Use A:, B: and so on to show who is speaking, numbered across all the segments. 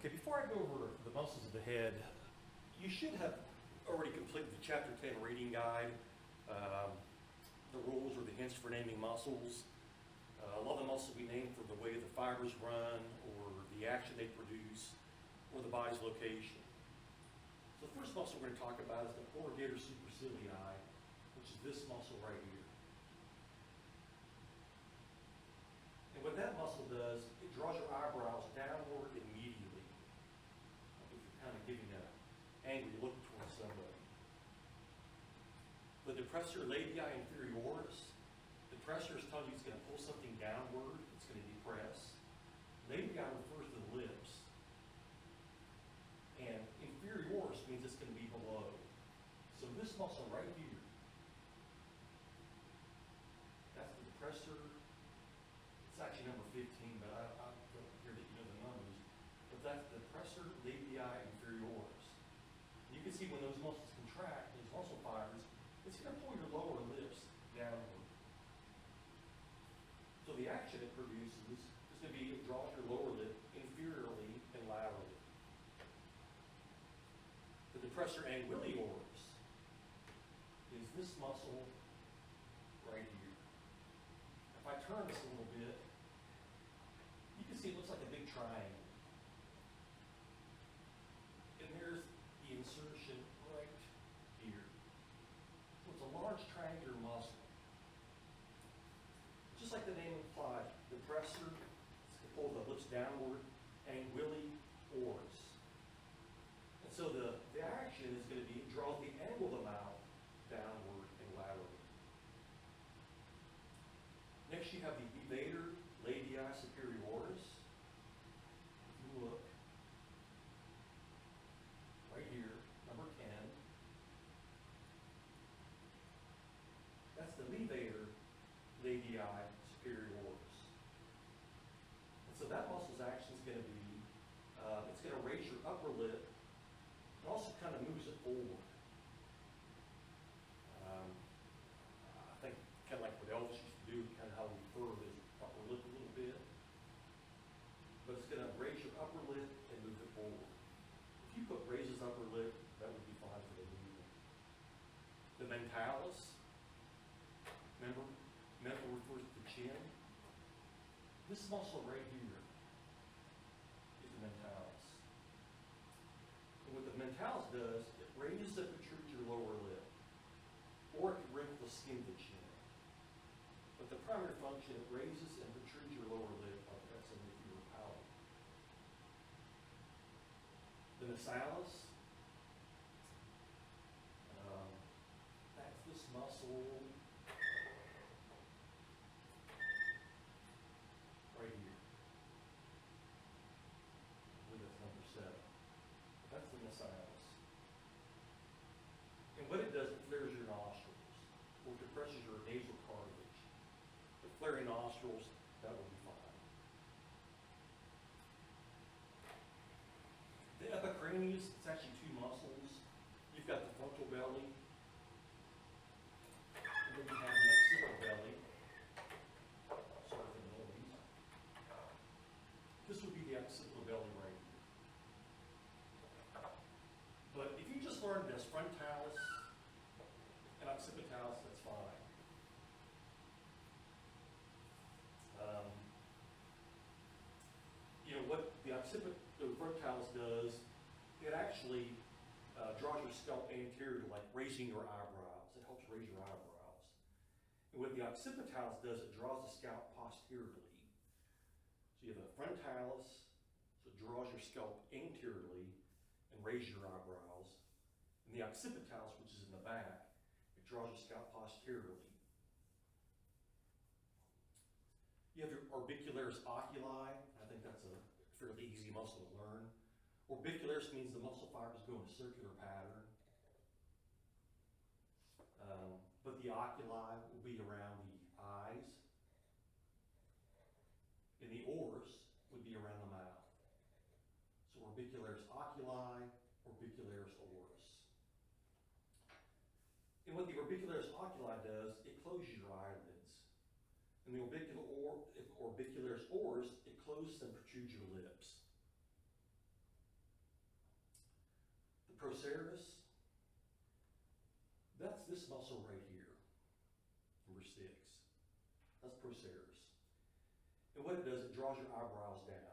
A: Okay, before I go over the muscles of the head, you should have already completed the Chapter 10 reading guide, the rules or the hints for naming muscles. A lot of the muscles we name for the way the fibers run or the action they produce or the body's location. So the first muscle we're going to talk about is the corrugator supercilii, which is this muscle right here. And what that muscle does, it draws your eyebrows downward immediately. If you're kind of giving an angry look towards somebody. The depressor labii inferioris, depressor is telling you it's going to pull something downward, it's going to depress. Labii refers to the lips. And inferioris means it's going to be below. So this muscle right here, that's the depressor. It's actually number 15, but I don't hear that you know the numbers. But that's the depressor labii inferioris. You can see when those muscles contract, those muscle fibers, it's going to pull your lower lips downward. So the action it produces is going to be it draws your lower lip inferiorly and laterally. The depressor anguilioris is this muscle right here. If I turn this a little bit, you can see it looks like a big triangle. And there's the insertion right here. So it's a large triangular muscle. Just like the name implies, depressor, it's to pull the lips downward, anguilioris. And so the action is going to be, it draws the angle of the mouth downward and laterally. Next you have the levator labii superioris. If you look, right here, number 10. That's the levator labii superioris. And so that muscle's action is going to be, it's going to raise your upper lip. It also kind of moves it forward. I think kind of like what Elvis used to do, kind of how we curve his upper lip a little bit. But it's going to raise your upper lip and move it forward. If you put raise his upper lip, that would be fine for the movement. The mentalis, remember, mental refers to the chin. This muscle right here is the mentalis. And what the mentalis does, it raises and protrudes your lower lip, or it can wrinkle the skin of the chin. But the primary function, it raises and protrudes your lower lip like that's in your palate. The nasalis, that's this muscle right here. I believe that's number 7. That's the nasalis. And what it does, it flares your nostrils, or it depresses your nasal cartilage. The flaring nostrils, that will be fine. The epicranius, it's actually 2 muscles. You've got the frontal belly, and then you have the occipital belly. Sorry for the noise. This would be the occipital belly right here. But if you just learn this frontalis and occipitalis, that's fine. What the frontalis does, it actually draws your scalp anterior, like raising your eyebrows. It helps raise your eyebrows. And what the occipitalis does, it draws the scalp posteriorly. So you have the frontalis, so it draws your scalp anteriorly and raises your eyebrows. And the occipitalis, which is in the back, it draws your scalp posteriorly. You have your orbicularis oculi. I think that's a fairly easy muscle to learn. Orbicularis means the muscle fibers go in a circular pattern. But the oculi will be around the eyes. And the oris would be around the mouth. So orbicularis oculi, orbicularis oris. And what the orbicularis oculi does, it closes your eyelids. And the orbicularis oris, it closes and protrudes your lips. the procerus, that's this muscle right here, number 6. That's procerus. And what it does, it draws your eyebrows down.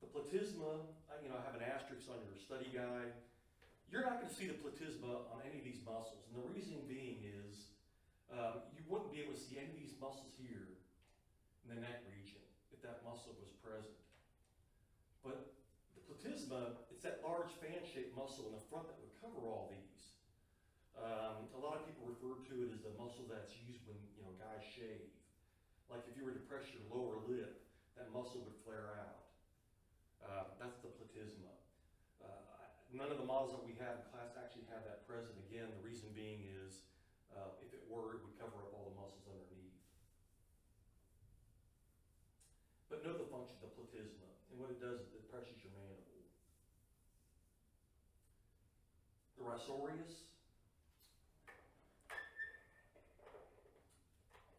A: The platysma, I have an asterisk on your study guide. You're not going to see the platysma on any of these muscles. And the reason being is you wouldn't be able to see any of these muscles here in the neck region if that muscle was present. But the platysma, it's that large fan-shaped muscle in the front that would cover all these. A lot of people refer to it as the muscle that's used when guys shave. Like if you were to press your lower lip, that muscle would flare out. That's the platysma. None of the models that we have in class actually have that present. Again, the reason being is if it were, it would cover up all the muscles underneath. But know the function of the platysma. And what it does is it pressures your mandible. The risorius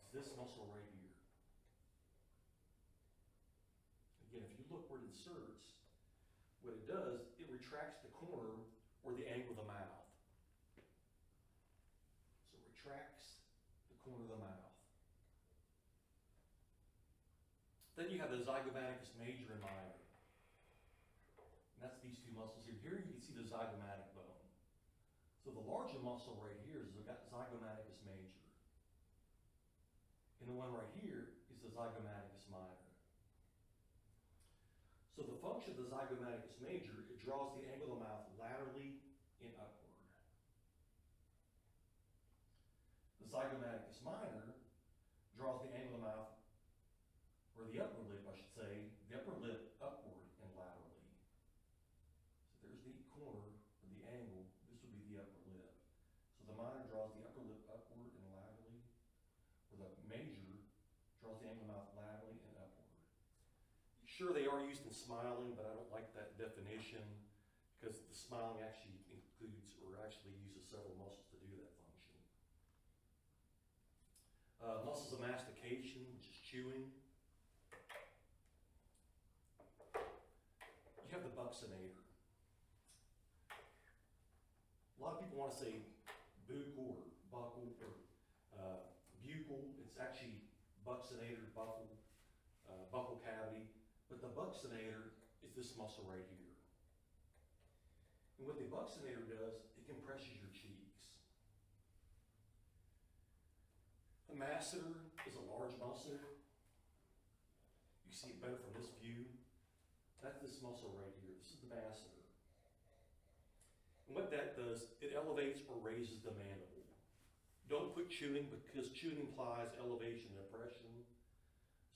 A: is this muscle right here. Again, if you look where it inserts, what it does, it retracts the corner or the angle of the mouth. So it retracts the corner of the mouth. Then you have the zygomaticus major and minor. And that's these two muscles here. Here you can see the zygomatic bone. So the larger muscle right here is the zygomaticus major. And the one right here is the zygomaticus minor. So the function of the zygomaticus major, it draws the angle of the mouth laterally and upward. The zygomaticus minor draws the angle of the mouth, or the upper lip, I should say, the upper lip upward and laterally. So there's the corner, or the angle, this would be the upper lip. So the minor draws the upper lip upward and laterally, or the major draws the angle of the mouth laterally and upward. Sure, they are used in smiling, but I don't like that definition because the smiling actually includes or actually uses several muscles to do that function. Muscles of mastication, which is chewing. You have the buccinator. A lot of people want to say buccal or buccal or buccal. It's actually buccinator, buccal cavity. But the buccinator is this muscle right here. And what the buccinator does, it compresses your cheeks. The masseter is a large muscle. You see it better from this view. That's this muscle right here. This is the masseter. And what that does, it elevates or raises the mandible. Don't put chewing because chewing implies elevation and depression.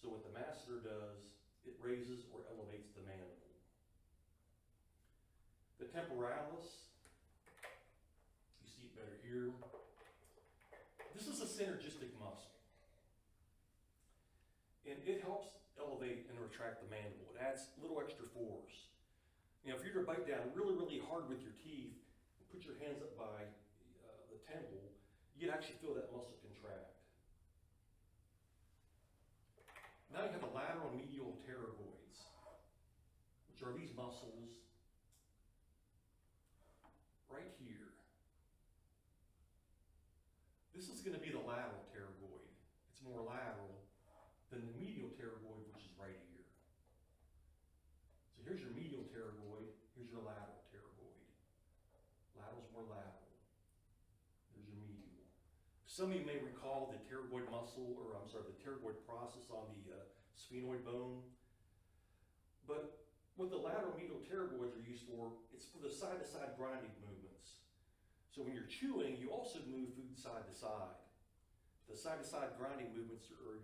A: So what the masseter does, it raises or elevates the mandible. The temporalis, you see it better here. This is a synergistic muscle. And it helps elevate and retract the mandible. It adds a little extra force. If you were to bite down really, really hard with your teeth and put your hands up by the temple, you'd actually feel that muscle contract. Now you have the lateral and medial pterygoids, which are these muscles right here. This is going to be the lateral pterygoid. It's more lateral than the medial pterygoid, which is right here. So here's your medial pterygoid, here's your lateral pterygoid. Lateral's more lateral. There's your medial. Some of you may recall the pterygoid muscle, or the pterygoid process on the sphenoid bone. But what the lateral medial pterygoids are used for, it's for the side-to-side grinding movements. So when you're chewing, you also move food side to side. The side-to-side grinding movements are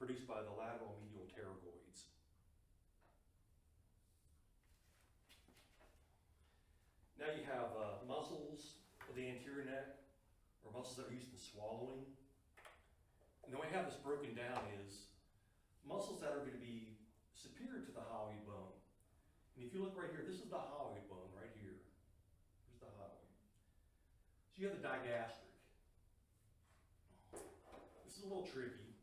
A: produced by the lateral medial pterygoids. Now you have muscles of the anterior neck, or muscles that are used in swallowing. And the way I have this broken down is muscles that are going to be superior to the hyoid bone. And if you look right here, this is the hyoid bone right here. Here's the hyoid. So you have the digastric. This is a little tricky.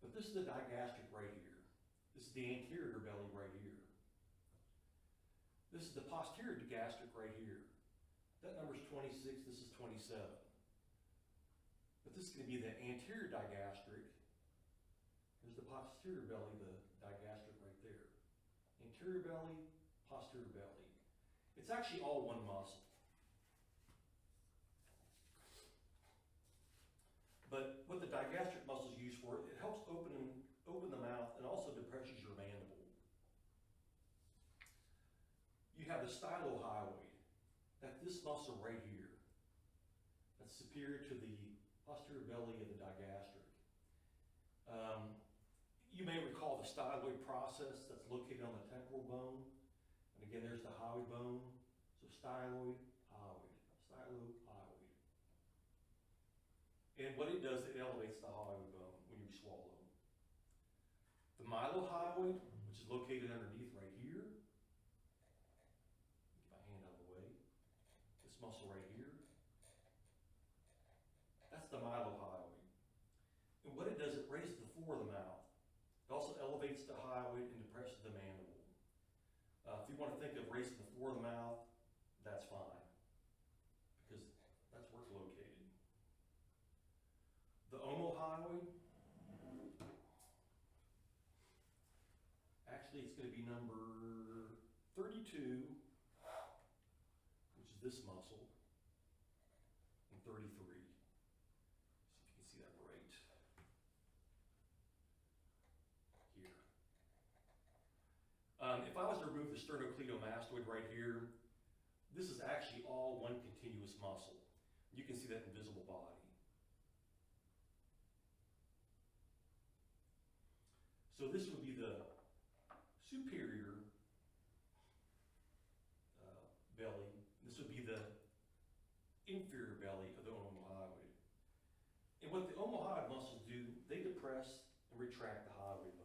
A: But this is the digastric right here. This is the anterior belly right here. This is the posterior gastric right here. That number's 26, this is 27. But this is going to be the anterior digastric. Here's the posterior belly, the digastric right there. Anterior belly, posterior belly. It's actually all one muscle. But what the digastric muscle is used for, it helps open the mouth and also depresses your mandible. You have the stylohyoid. That's this muscle right here. That's superior to the posterior belly of the digastric. You may recall the styloid process that's located on the temporal bone. And again, there's the hyoid bone. So styloid, hyoid, stylohyoid. And what it does, it elevates the hyoid bone when you swallow. The mylohyoid, which is located underneath right here. Get my hand out of the way. This muscle right here. That's the mylohyoid. And what it does, it raises the floor of the mouth. It also elevates the hyoid and depresses the mandible. If you want to think of raising the floor of the mouth, that's fine, because that's where it's located. The omohyoid, actually it's going to be number 32, which is this muscle, and 33. See if you can see that right here. If I was to remove the sternocleidomastoid right here, this is actually all one continuous muscle. You can see that invisible body. So this would be the superior belly. This would be the inferior belly of the omohyoid. And what the omohyoid muscles do, they depress and retract the hyoid bone.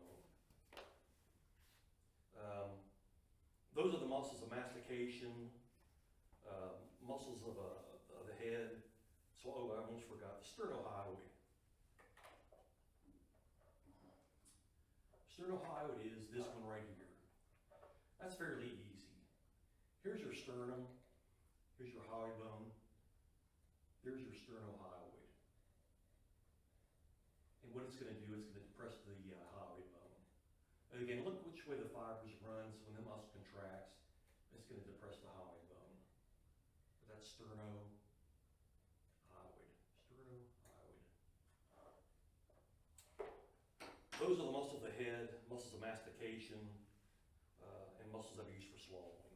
A: Those are the muscles of mastication, muscles of the head. So, oh, I almost forgot, the sternohyoid. Sternohyoid is this one right here. That's fairly easy. Here's your sternum. Here's your hyoid bone. There's your sternohyoid. And what it's going to do is going to depress the hyoid bone. And again, look which way the fibers runs. When the muscle contracts, it's going to depress the hyoid bone. But that's sternohyoid. Those are the muscles of the head, muscles of mastication, and muscles that are used for swallowing.